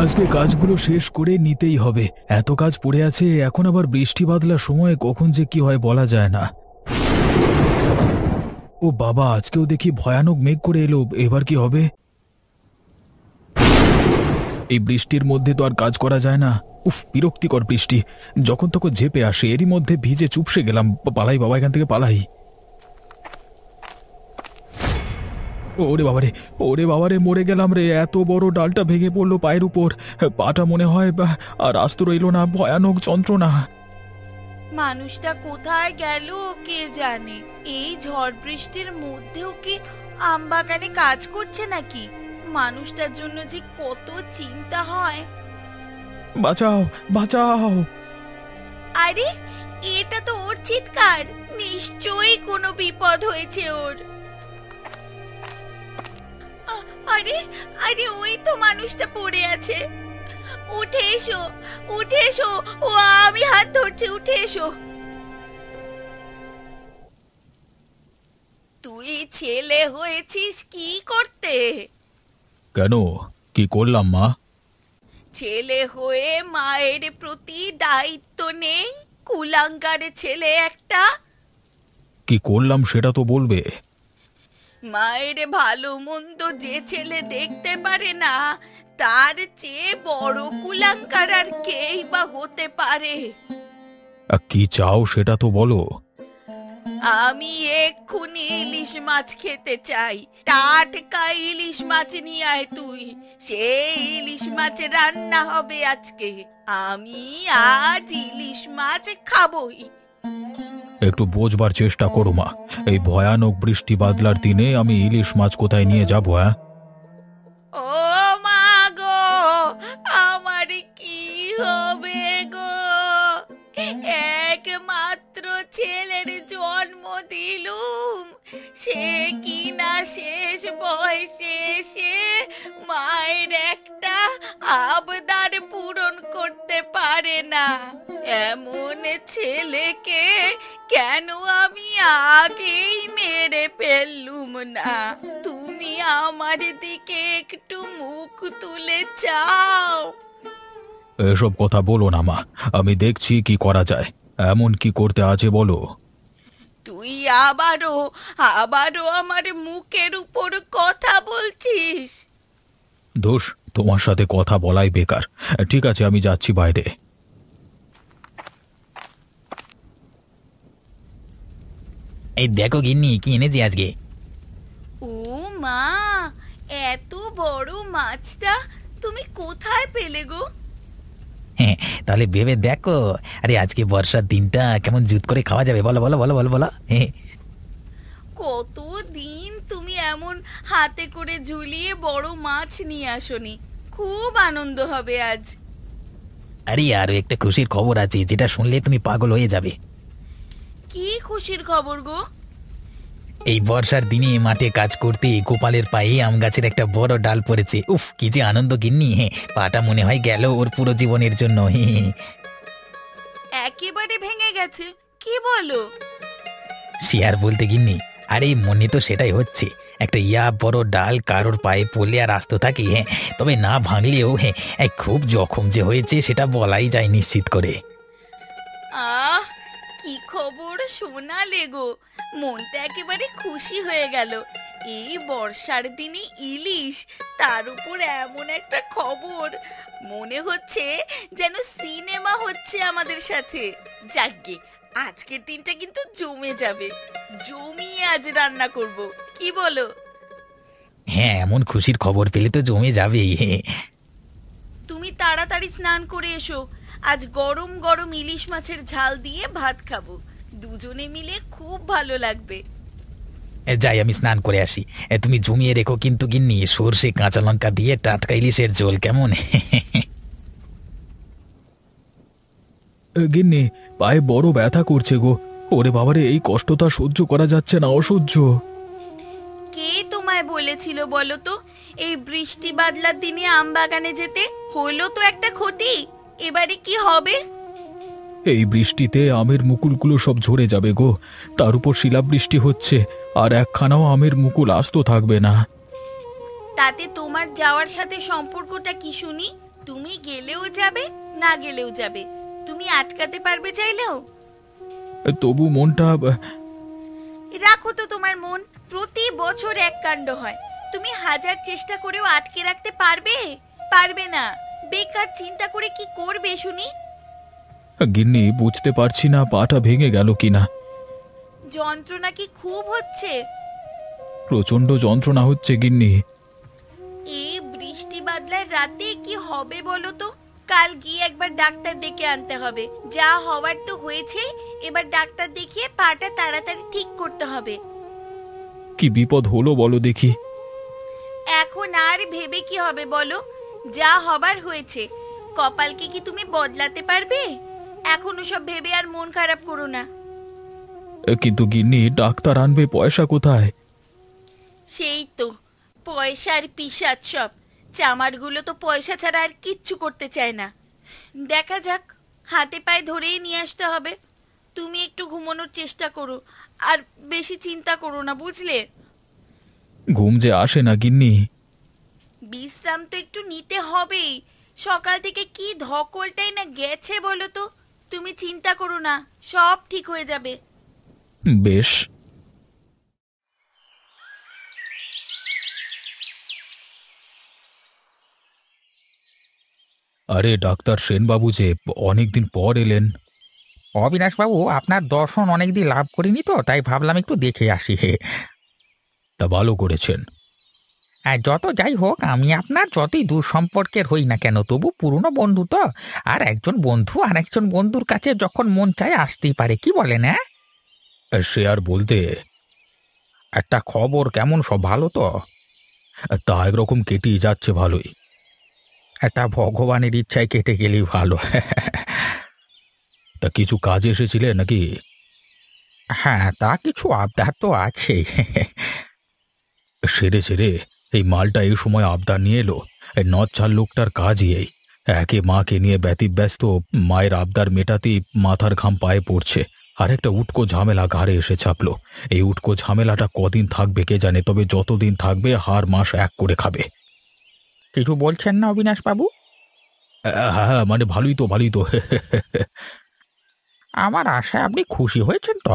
আজকে কাজগুলো শেষ করে নিতেই হবে। এত কাজ পড়ে আছে, এখন আবার বৃষ্টি বাদলার সময় কখন যে কি হয় বলা যায় না। ও বাবা, আজকেও দেখি ভয়ানক মেঘ করে এলো, এবার কি হবে? এই বৃষ্টির মধ্যে তো আর কাজ করা যায় না। উফ, বিরক্তিকর বৃষ্টি, যখন তখন ঝেপে আসে, এরই মধ্যে ভিজে চুপসে গেলাম। পালাই বাবা, এখান থেকে পালাই। ওরে বাবারে, ওরে বাবারে, মরে গেলাম রে! এত বড় ডালটা ভেঙে পড়লো পায়ের উপর, পাটা মনে হয় আর আস্ত রইল না, ভয়ানক যন্ত্রণা। মানুষটা কোথায় গেল কে জানে। এই ঝড় বৃষ্টির মধ্যেও কি আমবাগানে কাজ করছে নাকি? মানুষটার জন্য যে কত চিন্তা হয়। বাঁচাও, বাঁচাও! আরে, এটা তো ওর চিৎকার। নিশ্চয়ই কোনো বিপদ হয়েছে ওর। আরে আরে, ওই তো মানুষটা পড়ে আছে। উঠে এসো, উঠে এসো, ও আমি হাত ধরছি, উঠে এসো। তুই ছেলে হয়েছিস কি করতে? কেন, কি করলাম মা? ছেলে হয়ে মায়ের প্রতি দায়িত্ব নেই? কুলাঙ্গারে ছেলে একটা। কি করলাম সেটা তো বলবে। মায়ের ভালো মন্দ যে ছেলে দেখতে পারে না, তার চেয়ে বড় কুলাঙ্গার আর কেই বা হতে পারে? কি চাও সেটা তো বলো। আমি এক্ষুনি ইলিশ মাছ খেতে চাই। টাটকা ইলিশ মাছ নিয়ে আয় তুই। সেই ইলিশ মাছ রান্না হবে আজকে। আমি আজ ইলিশ মাছ খাবই। একটু বোঝবার চেষ্টা করো মা, এই ভয়ানক বৃষ্টি বাদলার দিনে আমি ইলিশ মাছ কোথায় নিয়ে যাবো? হ্যাঁ, ও মা গো, আমার কি হবে গো? একমাত্র ছেলের জন্ম দিলুম, সে কি না শেষ বয়সে এসে মায়ের একটা আবদার পূরণ করতে পারে না। এমন ছেলেকে কেন আমি আগেই মেরে ফেললুম না? তুমি আমার দিকে একটু মুখ তুলে চাও। এসব কথা বলো না মা, আমি দেখছি কি করা যায়। এমন কি করতে আছে বলো। তুই আবারও আবারও আমার মুখের উপর কথা বলছিস। দোষ, তোমার সাথে কথা বলাই বেকার। ঠিক আছে, আমি যাচ্ছি বাইরে। এই দেখো গিন্নি, কি এনেছি আজকে। ও মা, এত বড় মাছটা তুমি কোথায় পেলে গো? হ্যাঁ, তাহলে ভেবে দেখো। আরে আজকে বর্ষার দিনটা কেমন জুত করে খাওয়া যাবে, বলো বলো বলো বলো বলো। হ্যাঁ, কতদিন তুমি এমন হাতে করে ঝুলিয়ে বড় মাছ নিয়ে আসনি। খুব আনন্দ হবে আজ। আরে আরো একটা খুশির খবর আছে, যেটা শুনলে তুমি পাগল হয়ে যাবে। কি খুশির খবর গো? এই বর্ষার দিনে মাঠে কাজ করতে গোপালের পায়ে আম গাছের একটা বড় ডাল পড়েছে। উফ, কি যে আনন্দ গিন্নি! হ্যাঁ, পাটা মনে হয় গেল ওর পুরো জীবনের জন্য। একেবারে ভেঙে গেছে? কি বলো? সে আর বলতে গিন্নি, আরে মনে তো সেটাই হচ্ছে। একটা বড় ডাল কারোর পায়ে পড়লে আর আস্ত থাকে? হ্যাঁ, তবে না ভাঙলেও খুব জখম যে হয়েছে সেটা বলাই যায় নিশ্চিত করে। আহ, কি খবর শোনালে গো! মনটা একেবারে খুশি হয়ে গেল। এই বর্ষার দিনে ইলিশ, তার উপর এমন একটা খবর। মনে হচ্ছে যেন সিনেমা হচ্ছে আমাদের সাথে। যাকগে, আজকের দিনটা কিন্তু জমে যাবে। জমিয়ে আজ রান্না করব, কি বলো? হ্যাঁ, এমন খুশির খবর পেলে তো জমে যাবেই। তুমি তাড়াতাড়ি স্নান করে এসো। আজ গরম গরম ইলিশ মাছের ঝাল দিয়ে ভাত খাবো। দুজনে মিলে খুব ভালো লাগবে। যাই, আমি স্নান করে আসি। তুমি জমিয়ে রেখো কিন্তু গিন্নি, সর্ষে কাঁচা লঙ্কা দিয়ে টাটকা ইলিশের ঝোল, কেমন? গিন্নি, পায়ে বড় ব্যথা করছে গো। ওরে বাবারে, এই কষ্টটা সহ্য করা যাচ্ছে না, অসহ্য। কে তোমায় বলেছিল বলো তো এই বৃষ্টি বাদলার দিনে আম বাগানে যেতে? হলো তো একটা ক্ষতি, এবারে কি হবে? এই বৃষ্টিতে আমের মুকুলগুলো সব ঝরে যাবে গো। তার উপর শিলাবৃষ্টি হচ্ছে, আর একখানাও আমের মুকুল আস্ত থাকবে না। তাতে তোমার যাওয়ার সাথে সম্পর্কটা কি শুনি? তুমি গেলেও যাবে, না গেলেও যাবে। তুমি আটকাতে পারবে চাইলেও? তবু মনটা রাখো তো তোমার মন, প্রতি বছর এক কাণ্ড হয়। তুমি হাজার চেষ্টা করেও আটকে রাখতে পারবে? পারবে না। বেকার চিন্তা করে কি করবে শুনি? গিন্নি, বুঝতে পারছি না পাটা ভেঙে গেল কিনা। যন্ত্রণা কি খুব হচ্ছে? প্রচন্ড যন্ত্রণা হচ্ছে গিন্নি। এই বৃষ্টি বাদলার রাতে কি হবে বলো তো? কাল গিয়ে একবার ডাক্তার ডেকে আনতে হবে। যা হওয়ার তো হয়েছে, এবার ডাক্তার দেখিয়ে পাটা তাড়াতাড়ি ঠিক করতে হবে। কি বিপদ হলো বলো দেখি। এখন আর ভেবে কি হবে বলো? যা হবার হয়েছে। কপালকে কি তুমি বদলাতে পারবে? এখনো সব ভেবে আর মন খারাপ করো না। কিন্তু গিন্নি, ডাক্তার আনবে পয়সা কোথায়? সেই তো, পয়সার পিশাচ সব। চামারগুলো তো পয়সা ছাড়া আর কিচ্ছু করতে চায় না। দেখা যাক, হাতে পায়ে ধরেই নিয়ে আসতে হবে। তুমি একটু ঘুমানোর চেষ্টা করো, আর বেশি চিন্তা করো না, বুঝলে? ঘুম যে আসে না গিন্নি। বিশ্রাম তো একটু নিতে হবেই। সকাল থেকে কি ধকলটাই না গেছে বলো তো। তুমি চিন্তা করো না, সব ঠিক হয়ে যাবে। বেশ। আরে ডাক্তার সেনবাবু যে, অনেকদিন পর এলেন। অবিনাশবাবু, আপনার দর্শন অনেকদিন লাভ করিনি তো, তাই ভাবলাম একটু দেখে আসি। তা ভালো করেছেন। আর যত যাই হোক, আমি আপনার যতই দূর সম্পর্কের হই না কেন, তবু পুরনো বন্ধু তো। আর একজন বন্ধু আর একজন বন্ধুর কাছে যখন মন চায় আসতেই পারে, কি বলেন? হ্যাঁ, সে আর বলতে। একটা খবর, কেমন সব ভালো তো? তা একরকম কেটেই যাচ্ছে ভালোই। একটা ভগবানের ইচ্ছায় কেটে গেলেই ভালো। তা কিছু কাজে এসেছিলে নাকি? হ্যাঁ, তা কিছু আবদার তো আছেই। সেরে সেরে এই মালটা এই সময় আবদার নিয়ে এলো। এই নচ্ছার লোকটার কাজই এই। একে মাকে নিয়ে ব্যতিব্যস্ত, মায়ের আবদার মেটাতেই মাথার ঘাম পায়ে পড়ছে। আর একটা উটকো ঝামেলা ঘাড়ে এসে চাপলো। এই উটকো ঝামেলাটা কদিন থাকবে কে জানে, তবে যতদিন থাকবে হার মাস এক করে খাবে। কিছু বলছেন না অবিনাশবাবু? হ্যাঁ, মানে ভালোই তো, ভালোই তো। আমার আশায় আপনি খুশি হয়েছেন তো?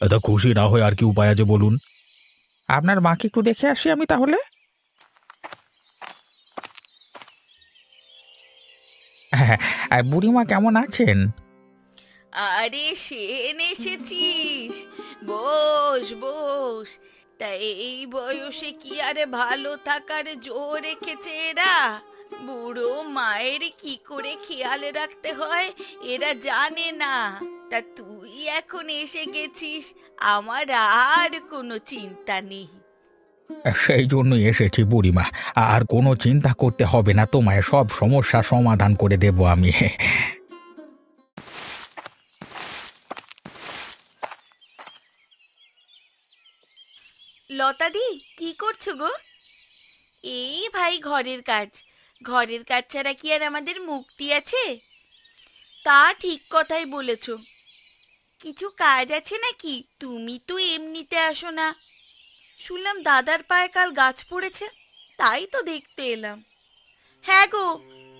তা খুশি না হয়ে আর কি উপায় আছে বলুন? আপনার মাকে একটু দেখে আসি আমি তাহলে। হ্যাঁ, আর বুড়িমা কেমন আছেন? আরে সেন, এসেছিস? বস বস। তা এই বয়সে কি আরে ভালো থাকার জো রেখেছে এরা? বুড়ো মায়ের কি করে খেয়াল রাখতে হয় এরা জানে না। তা তুই এখন এসে গেছিস, আমার আর কোনো চিন্তা নেই। সেই জন্যই এসেছি বুড়িমা। আর কোনো চিন্তা করতে হবে না, তোমায় সব সমস্যা সমাধান করে দেব আমি। লতাদি, কি করছো গো? এই ভাই, ঘরের কাজ। ঘরের কাজ ছাড়া কি আর আমাদের মুক্তি আছে? তা ঠিক কথাই বলেছ। কিছু কাজ আছে নাকি? তুমি তো এমনিতে আসো না। শুনলাম দাদার পায়ে কাল গাছ পড়েছে, তাই তো দেখতে এলাম। হ্যাঁ গো,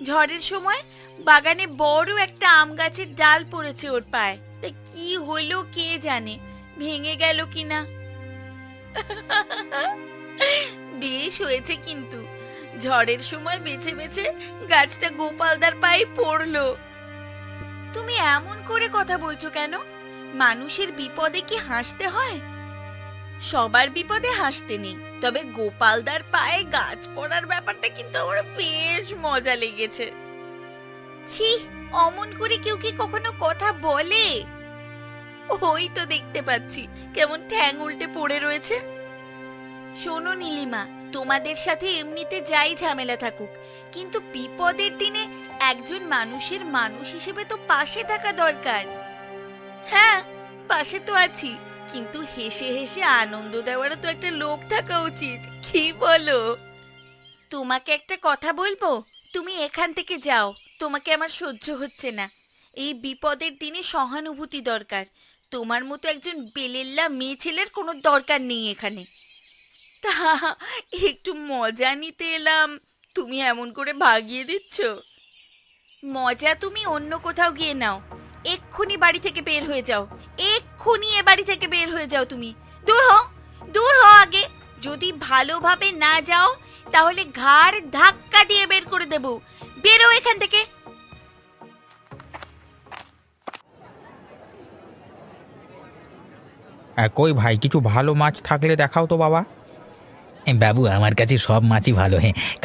ঝড়ের সময় বাগানে বড় একটা আম গাছের ডাল পড়েছে ওর পায়ে। তা কি হলো কে জানে, ভেঙে গেল কিনা। বেশ হয়েছে কিন্তু, ঝড়ের সময় বেছে বেছে গাছটা গোপালদার পায়ে পড়লো। তুমি এমন করে কথা বলছো কেন? মানুষের বিপদে কি হাসতে হয়? সবার বিপদে হাসতে নেই, তবে গোপালদার পায়ে গাছ পড়ার ব্যাপারটা কিন্তু আমার বেশ মজা লেগেছে। ছি, অমন করে কেউ কি কখনো কথা বলে? ওই তো দেখতে পাচ্ছি কেমন ঠ্যাং উল্টে পড়ে রয়েছে। শোনো নীলিমা, তোমাদের সাথে এমনিতে যাই ঝামেলা থাকুক, কিন্তু বিপদের দিনে একজন মানুষের মানুষ হিসেবে তো পাশে থাকা দরকার। হ্যাঁ, পাশে তো আছি, কিন্তু হেসে হেসে আনন্দ দেওয়ারও তো একটা লোক থাকা উচিত, কি বলো? তোমাকে একটা কথা বলবো, তুমি এখান থেকে যাও। তোমাকে আমার সহ্য হচ্ছে না। এই বিপদের দিনে সহানুভূতি দরকার। তোমার মতো একজন বেলেল্লা মেয়ে ছেলের কোনো দরকার নেই এখানে। তা একটু মজা নিতে এলাম, তুমি এমন করে ভাগিয়ে দিচ্ছ। মজা তুমি অন্য কোথাও গিয়ে নাও। এক্ষুনি বাড়ি থেকে বের হয়ে যাও, এক্ষুনি এ বাড়ি থেকে বের হয়ে যাও। তুমি দূর হও, দূর হও আগে। যদি ভালোভাবে না যাও তাহলে ঘাড় ধাক্কা দিয়ে বের করে দেব। বেরো এখান থেকে। কই ভাই, কিছু ভালো মাছ থাকলে দেখাও তো বাবা। বাবু, আমার কাছে সব মাছই ভালো।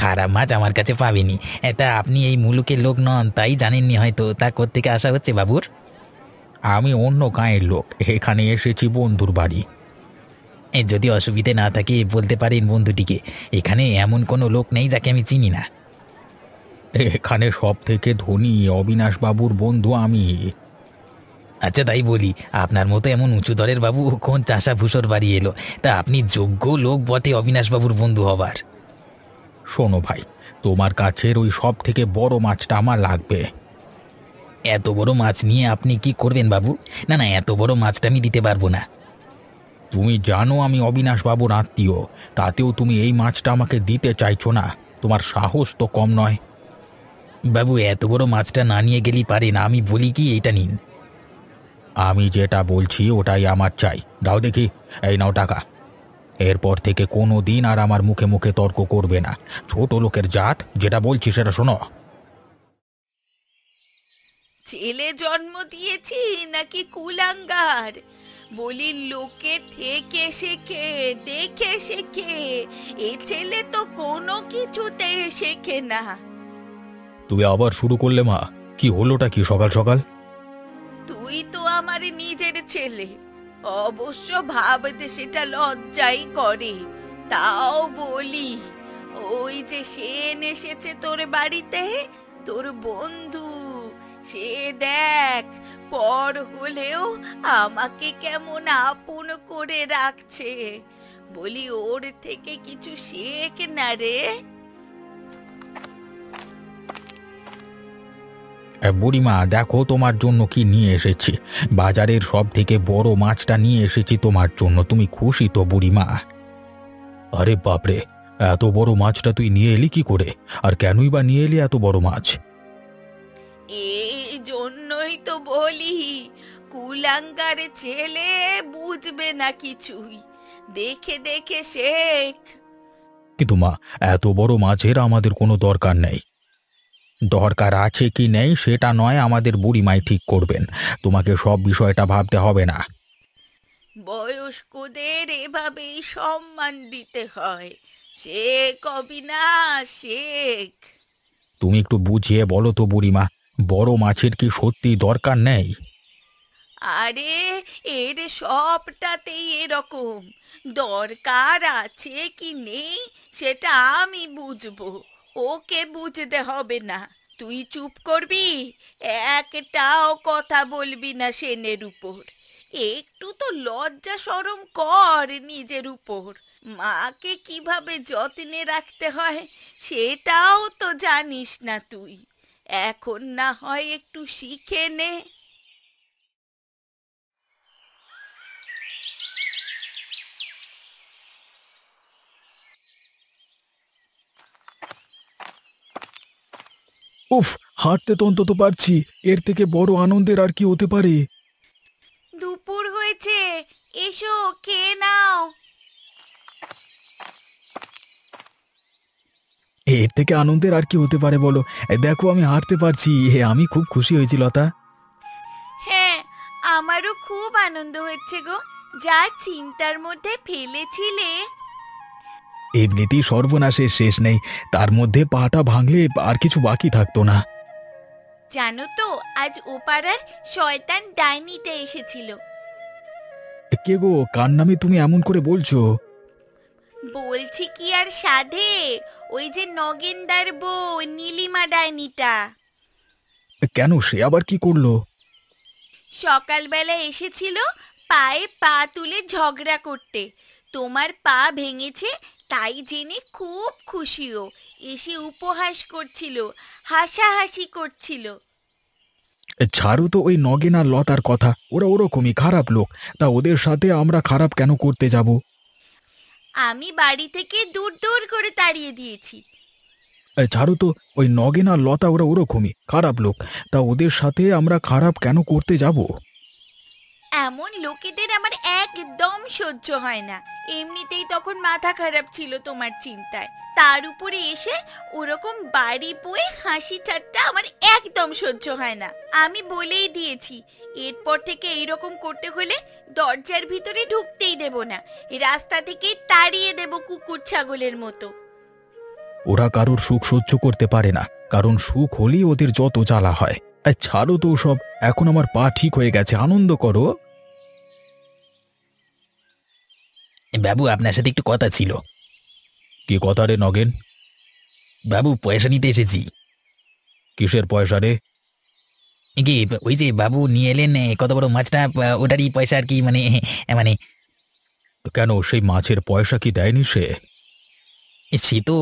খারাপ মাছ আমার কাছে পাবেনি। তা আপনি এই মুলুকের লোক নন, তাই জানেননি হয়তো। তা কোত্থেকে আসা হচ্ছে বাবুর? আমি অন্য গাঁয়ের লোক, এখানে এসেছি বন্ধুর বাড়ি। যদি অসুবিধে না থাকে বলতে পারেন বন্ধুটিকে। এখানে এমন কোনো লোক নেই যাকে আমি চিনি না। এখানে সব থেকে ধনী অবিনাশ বাবুর বন্ধু আমি। আচ্ছা, তাই বলি, আপনার মতো এমন উঁচু দরের বাবু কোন চাষা ভূষর বাড়ি এলো? তা আপনি যোগ্য লোক বটে অবিনাশবাবুর বন্ধু হবার। শোনো ভাই, তোমার কাছের ওই সব থেকে বড় মাছটা আমার লাগবে। এত বড় মাছ নিয়ে আপনি কি করবেন বাবু? না না, এত বড় মাছটা আমি দিতে পারবো না। তুমি জানো আমি অবিনাশ বাবুর আত্মীয়, তাতেও তুমি এই মাছটা আমাকে দিতে চাইছো না? তোমার সাহস তো কম নয়। বাবু, এত বড় মাছটা না নিয়ে গেলেই পারেন। আমি বলি কি, এটা নিন। আমি যেটা বলছি ওটাই আমার চাই। দাও দেখি, এই নাও টাকা। এরপর থেকে কোনো দিন আর আমার মুখে মুখে তর্ক করবে না। ছোট লোকের জাত, যেটা বলছি সেটা শোনো। ছেলে জন্ম দিয়েছি নাকি কুলাঙ্গার? বলি লোকে থেকে শেখে, দেখে শেখে। এ ছেলে তো কোনো কিছুতে শেখে না। তুমি আবার শুরু করলে মা? কি হলোটা কি সকাল সকাল? তুই তো আমার নিজের ছেলে, অবশ্য ভাবতে সেটা লজ্জাই করে। তাও বলি, ওই যে সেন এসেছে তোর বাড়িতে, তোর বন্ধু, সে দেখ পর হলেও আমাকে কেমন আপন করে রাখছে। বলি ওর থেকে কিছু শেখ না রে। বুড়িমা দেখো, তোমার জন্য কি নিয়ে এসেছি। বাজারের সব থেকে বড় মাছটা নিয়ে এসেছি তোমার জন্য। তুমি খুশি তো বুড়িমা? আরে বাপরে, এত বড় মাছটা তুই নিয়ে এলি কি করে? আর কেনই বা নিয়ে এলি এত বড় মাছ? এই জন্যই তো বলি, কুলাঙ্গার ছেলে বুঝবে না কিছুই। দেখে দেখে শেখ। কিন্তু মা, এত বড় মাছের আমাদের কোনো দরকার নেই। দরকার আছে কি নেই সেটা নয়, আমাদের বুড়িমাই ঠিক করবেন। তোমাকে সব বিষয়টা ভাবতে হবে না। বয়স্কদের এভাবেই সম্মান দিতে হয়। শেখ অবিনাশ, শেখ। তুমি একটু বুঝিয়ে বলো তো বুড়িমা, বড় মাছের কি সত্যি দরকার নেই? আরে এর সবটাতেই এরকম। দরকার আছে কি নেই সেটা আমি বুঝবো, ওকে বুঝতে হবে না। তুই চুপ করবি, একটাও কথা বলবি না সেনের উপর। একটু তো লজ্জা শরম কর নিজের উপর। মাকে কিভাবে যত্নে রাখতে হয় সেটাও তো জানিস না তুই। এখন না হয় একটু শিখে নে। উফ, হাঁটতে তো অন্তত পারছি। এর থেকে বড় আনন্দের আর কি হতে পারে? দুপুর হয়েছে, এসো খেয়ে নাও। এর থেকে আনন্দের আর কি হতে পারে বলো? দেখো আমি হাঁটতে পারছি, আমি খুব খুশি হয়েছি লতা। হ্যাঁ, আমারও খুব আনন্দ হচ্ছে গো। যা চিন্তার মধ্যে ফেলেছিলে। এমনিতেই সর্বনাশের শেষ নেই, তার মধ্যে পাটা ভাঙলে আর কিছু বাকি থাকতো না। জানো তো, আজ ও পাড়ার শয়তান ডাইনিটা এসেছিল। কে গো, কার নামে তুমি এমন করে বলছো? বলছি কি আর সাধে, ওই যে নগেনদার বউ নীলিমা ডাইনিটা। কেন, সে আবার কি করলো? সকালবেলা এসেছিল পায়ে পা তুলে ঝগড়া করতে। তোমার পা ভেঙেছে তাই জেনে খুব খুশিও। এসে উপহাস করছিল, হাসাহাসি করছিল। ছাড়ো তো ওই নগেন আর লতার কথা, ওরা ওরকমই খারাপ লোক। তা ওদের সাথে আমরা খারাপ কেন করতে যাব? আমি বাড়ি থেকে দূর দূর করে তাড়িয়ে দিয়েছি। ছাড়ো তো, ওই নগেন আর লতা ওরা ওরকমই খারাপ লোক। তা ওদের সাথে আমরা খারাপ কেন করতে যাব? এমন লোকেদের আমার একদম সহ্য হয় না। এমনিতেই তখন মাথা খারাপ ছিল তোমার চিন্তায়, তার উপরে এসে ওরকম বাড়ি বয়ে হাসি ঠাট্টা আমার একদম সহ্য হয় না। আমি বলেই দিয়েছি, এরপর থেকে এইরকম করতে হলে দরজার ভিতরে ঢুকতেই দেব না, রাস্তা থেকে তাড়িয়ে দেব কুকুর ছাগলের মতো। ওরা কারোর সুখ সহ্য করতে পারে না, কারণ সুখ হলেই ওদের যত জ্বালা হয়। ছাড়ো তো সব, এখন আমার পা ঠিক হয়ে গেছে, আনন্দ করো। বাবু, আপনার সাথে একটু কথা ছিল। কি কথা রে নগেন? বাবু, পয়সা নিতে এসেছি। কিসের পয়সা রে? কি, ওই যে বাবু নিয়ে এলেন কত বড় মাছটা, ওটারই পয়সা আর কি, মানে মানে কেন, সেই মাছের পয়সা কি দেয়নি সে? সে তো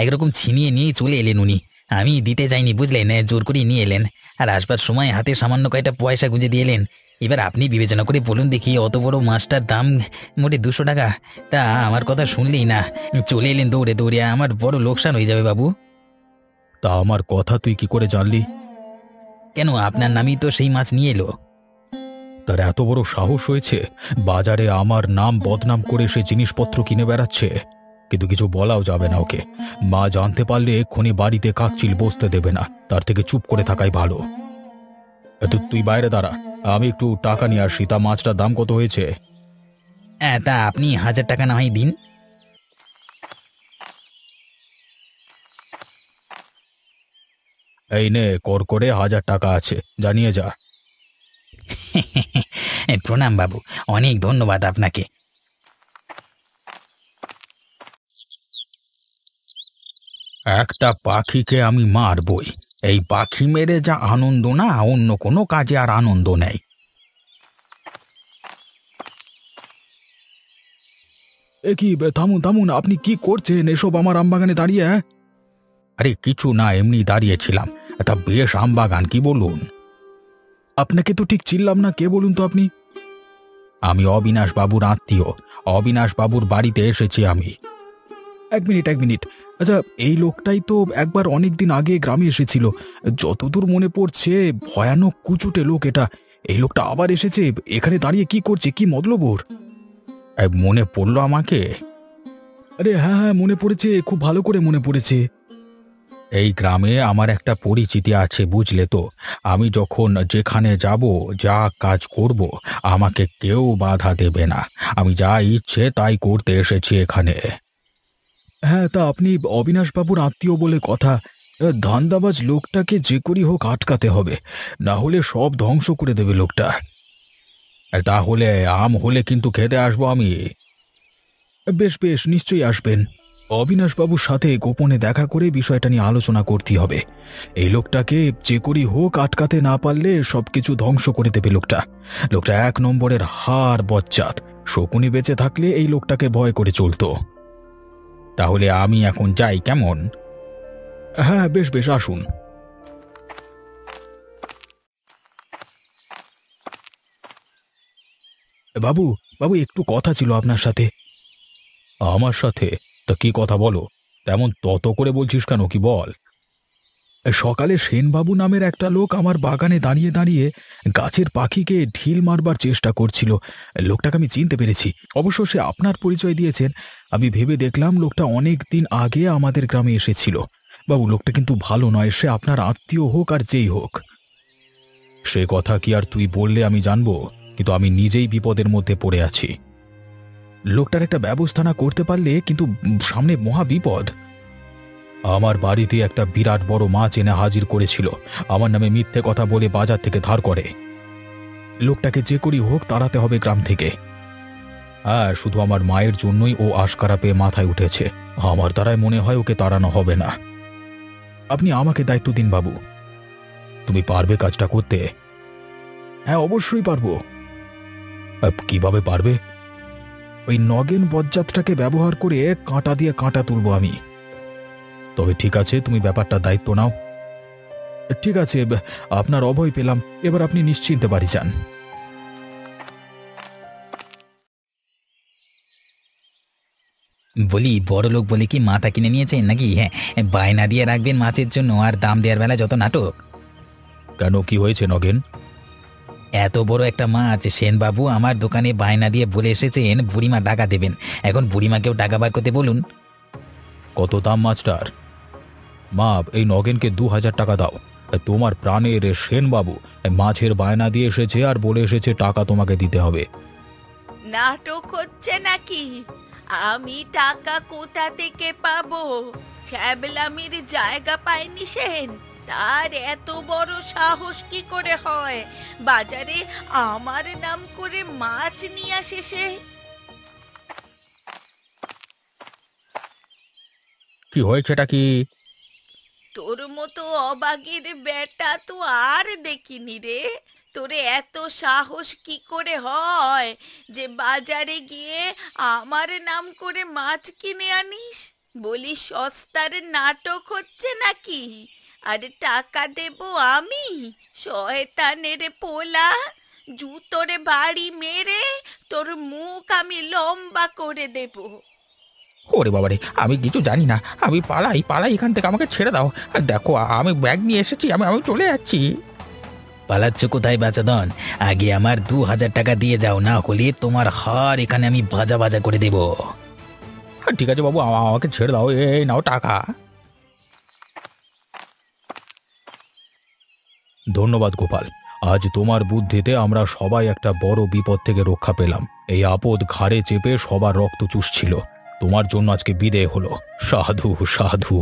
একরকম ছিনিয়ে নিয়ে চলে এলেন উনি। আমি দিতে যাইনি, বুঝলেন, জোর করে নিয়ে এলেন। আর আসবার সময় হাতে সামান্য কয়টা পয়সা গুঁজে দিয়ে এলেন। এবার আপনি বিবেচনা করে বলুন দেখি, অত বড় মাছটার দাম মোটে 200 টাকা। তা আমার কথা শুনলেই না, চলে এলেন দৌড়ে দৌড়ে। আমার বড় লোকসান হয়ে যাবে বাবু। তা আমার কথা তুই কি করে জানলি? কেন, আপনার নামই তো সেই মাছ নিয়ে এলো। তার এত বড় সাহস হয়েছে বাজারে আমার নাম বদনাম করে সে জিনিসপত্র কিনে বেড়াচ্ছে। কিন্তু কিছু বলাও যাবে না ওকে। মা জানতে পারলে এক্ষুনি বাড়িতে কাকচিল বসতে দেবে না, তার থেকে চুপ করে থাকাই ভালো। তুই বাইরে দাঁড়া, আমি একটু টাকা নিয়ে আসি। তা মাছটার দাম কত হয়েছে? হ্যাঁ, তা আপনি 1000 টাকা না হয় দিন। এই নে, কর করে 1000 টাকা আছে, জানিয়ে যা। প্রণাম বাবু, অনেক ধন্যবাদ আপনাকে। একটা পাখিকে আমি মারবই, এই পাখি মেরে যা আনন্দ না, অন্য কোনো কাজে আর আনন্দ নেই। এ কি, থামুন থামুন, আপনি কি করছেন এসব আমার আমবাগানে দাঁড়িয়ে? আরে কিছু না, এমনি দাঁড়িয়েছিলাম। তা বেশ আমবাগান, কি বলুন? আপনাকে তো ঠিক চিনলাম না, কে বলুন তো আপনি? আমি অবিনাশ বাবুর আত্মীয়, অবিনাশ বাবুর বাড়িতে এসেছি আমি। এক মিনিট এক মিনিট, আচ্ছা এই লোকটাই তো একবার অনেক দিন আগে গ্রামে এসেছিল, যতদূর মনে পড়ছে। ভয়ানক কুচুটে লোক এটা। এই লোকটা আবার এসেছে, এখানে দাঁড়িয়ে কি করছে, কি মতলব ওর? মনে পড়লো আমাকে? আরে হ্যাঁ হ্যাঁ, মনে পড়েছে, খুব ভালো করে মনে পড়েছে। এই গ্রামে আমার একটা পরিচিতি আছে, বুঝলে তো। আমি যখন যেখানে যাব, যা কাজ করব, আমাকে কেউ বাধা দেবে না। আমি যা ইচ্ছে তাই করতে এসেছি এখানে। হ্যাঁ, তা আপনি অবিনাশবাবুর আত্মীয় বলে কথা। ধান্দাবাজ লোকটাকে যে করি হোক আটকাতে হবে, না হলে সব ধ্বংস করে দেবে লোকটা। তাহলে আম হলে কিন্তু খেতে আসবো আমি। বেশ বেশ, নিশ্চয়ই আসবেন। অবিনাশবাবুর সাথে গোপনে দেখা করে বিষয়টা নিয়ে আলোচনা করতে হবে। এই লোকটাকে যে করি হোক আটকাতে না পারলে সবকিছু ধ্বংস করে দেবে লোকটা। লোকটা 1 নম্বরের হার বজ্জাত। শকুনি বেঁচে থাকলে এই লোকটাকে ভয় করে চলতো। তাহলে আমি এখন যাই, কেমন? হ্যাঁ বেশ বেশ, আসুন। বাবু, বাবু একটু কথা ছিল আপনার সাথে। আমার সাথে? তা কি কথা বলো? তেমন তত করে বলছিস কেন, কি বল? সকালে সেনবাবু নামের একটা লোক আমার বাগানে দাঁড়িয়ে দাঁড়িয়ে গাছের পাখিকে ঢিল মারবার চেষ্টা করছিল। লোকটাকে আমি চিনতে পেরেছি। অবশ্য সে আপনার পরিচয় দিয়েছেন। আমি ভেবে দেখলাম লোকটা অনেক দিন আগে আমাদের গ্রামে এসেছিল। বাবু, লোকটা কিন্তু ভালো নয়, সে আপনার আত্মীয় হোক আর যেই হোক। সে কথা কি আর তুই বললে আমি জানবো? কিন্তু আমি নিজেই বিপদের মধ্যে পড়ে আছি। লোকটার একটা ব্যবস্থা না করতে পারলে কিন্তু সামনে মহা বিপদ। আমার বাড়িতে একটা বিরাট বড় মাছ এনে হাজির করেছিল, আমার নামে মিথ্যে কথা বলে বাজার থেকে ধার করে। লোকটাকে যে করি হোক তাড়াতে হবে গ্রাম থেকে। হ্যাঁ, শুধু আমার মায়ের জন্যই ও আশকারা পেয়ে মাথায় উঠেছে। আমার দ্বারাই মনে হয় ওকে তাড়ানো হবে না। আপনি আমাকে দায়িত্ব দিন বাবু। তুমি পারবে কাজটা করতে? হ্যাঁ অবশ্যই পারবো। কিভাবে পারবে? ওই নগেন বজ্জাতটাকে ব্যবহার করে কাঁটা দিয়ে কাঁটা তুলবো আমি। তবে ঠিক আছে, তুমি ব্যাপারটা দায়িত্ব নাও। ঠিক আছে, আপনার অভয় পেলাম, এবার আপনি নিশ্চিন্তে বাড়ি যান। বলি বড় লোক বলে কি মাথা কিনে নিয়েছেন নাকি? হ্যাঁ, বায়না দিয়ে রাখবেন মাছের জন্য, আর দাম দেওয়ার বেলা যত নাটক। কেন, কি হয়েছে নগেন? এত বড় একটা মাছ সেনবাবু আমার দোকানে বায়না দিয়ে বলে এসেছেন বুড়িমা টাকা দেবেন। এখন বুড়িমাকেও টাকা বার করতে বলুন। কত দাম মাছটার? মা, এই নগেনকে 2000 টাকা দাও। তোমার প্রাণের সেনবাবু মাছের বায়না দিয়ে এসেছে আর বলে এসেছে টাকা তোমাকে দিতে হবে। নাটক হচ্ছে নাকি? আমি টাকা কোথা থেকে পাবো? ছ্যাবলামির জায়গা পায়নি সেন, তার এত বড় সাহস কি করে হয় বাজারে আমার নাম করে মাছ নিয়ে আসে সে? কি হয়েছেটা কি? তোর মতো অবাগের বেটা তো আর দেখিনি রে। তোরে এত সাহস কি করে হয় যে বাজারে গিয়ে আমার নাম করে মাছ কিনে আনিস? বলি সস্তার নাটক হচ্ছে নাকি? আরে টাকা দেব আমি? শয়তানের পোলা, জুতোরে বাড়ি মেরে তোর মুখ আমি লম্বা করে দেব। ওরে বাবারে, আমি কিছু জানি না, আমি পালাই পালাই এখান থেকে, আমাকে ছেড়ে দাও। আর দেখো, আমি ব্যাগ নিয়ে এসেছি, আমি আমি চলে যাচ্ছি। পালাচ্ছ কোথায় বাচাদন? আগে আমার 2000 টাকা দিয়ে যাও, না হলে তোমার হার এখানে আমি ভাজা ভাজা করে দেব। ঠিক আছে বাবু, আমাকে ছেড়ে দাও, এই নাও টাকা। ধন্যবাদ গোপাল, আজ তোমার বুদ্ধিতে আমরা সবাই একটা বড় বিপদ থেকে রক্ষা পেলাম। এই আপদ ঘাড়ে চেপে সবার রক্ত চুষছিল, তোমার জন্য আজকে বিদেয় হলো। সাধু সাধু।